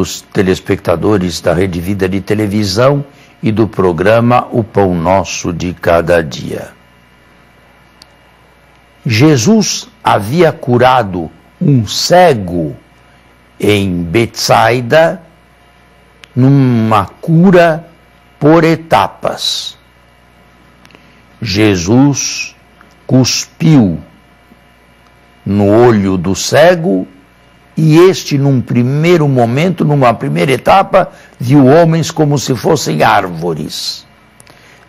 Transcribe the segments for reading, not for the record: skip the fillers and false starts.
queridos telespectadores da Rede Vida de Televisão e do programa O Pão Nosso de Cada Dia. Jesus havia curado um cego em Betsaida, numa cura por etapas. Jesus cuspiu no olho do cego e este, num primeiro momento, numa primeira etapa, viu homens como se fossem árvores.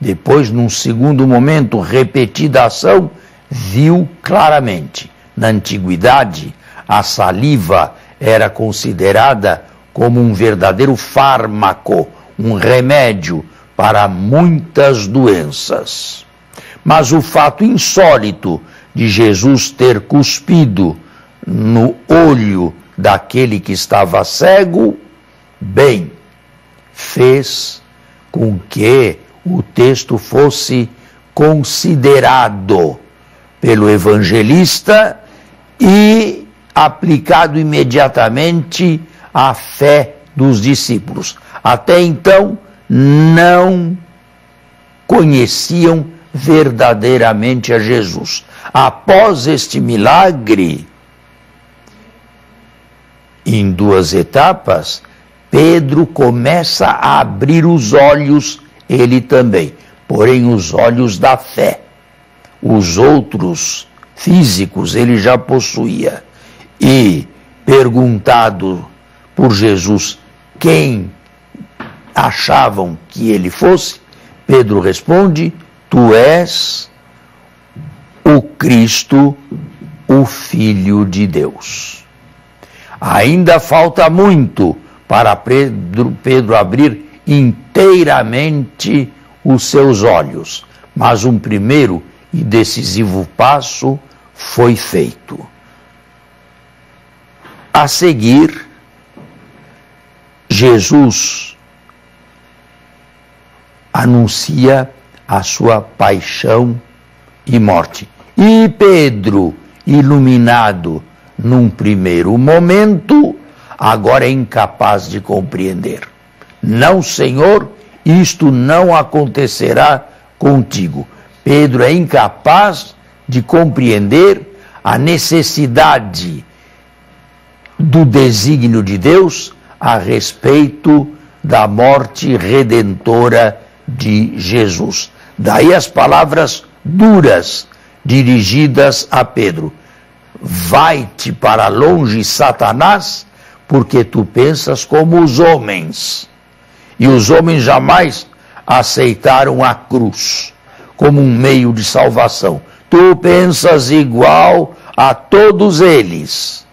Depois, num segundo momento, repetida a ação, viu claramente. Na antiguidade, a saliva era considerada como um verdadeiro fármaco, um remédio para muitas doenças. Mas o fato insólito de Jesus ter cuspido no olho daquele que estava cego, bem, fez com que o texto fosse considerado pelo evangelista e aplicado imediatamente à fé dos discípulos. Até então, não conheciam verdadeiramente a Jesus. Após este milagre, em duas etapas, Pedro começa a abrir os olhos, ele também, porém os olhos da fé. Os outros físicos ele já possuía. E, perguntado por Jesus quem achavam que ele fosse, Pedro responde: Tu és o Cristo, o Filho de Deus. Ainda falta muito para Pedro abrir inteiramente os seus olhos, mas um primeiro e decisivo passo foi feito. A seguir, Jesus anuncia a sua paixão e morte. E Pedro, iluminado num primeiro momento, agora é incapaz de compreender. Não, Senhor, isto não acontecerá contigo. Pedro é incapaz de compreender a necessidade do desígnio de Deus a respeito da morte redentora de Jesus. Daí as palavras duras dirigidas a Pedro: Vai-te para longe, Satanás, porque tu pensas como os homens. E os homens jamais aceitaram a cruz como um meio de salvação. Tu pensas igual a todos eles,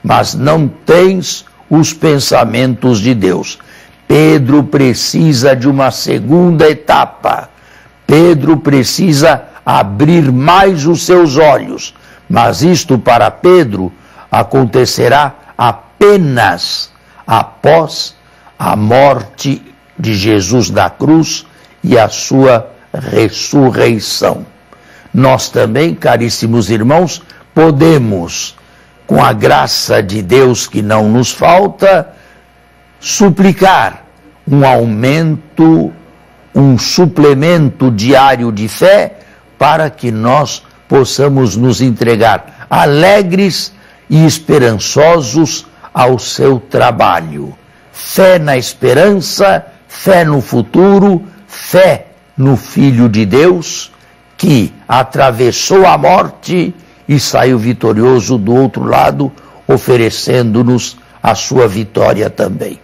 mas não tens os pensamentos de Deus. Pedro precisa de uma segunda etapa. Pedro precisa abrir mais os seus olhos. Mas isto para Pedro acontecerá apenas após a morte de Jesus na cruz e a sua ressurreição. Nós também, caríssimos irmãos, podemos, com a graça de Deus que não nos falta, suplicar um aumento, um suplemento diário de fé para que nós possamos nos entregar alegres e esperançosos ao seu trabalho. Fé na esperança, fé no futuro, fé no Filho de Deus, que atravessou a morte e saiu vitorioso do outro lado, oferecendo-nos a sua vitória também.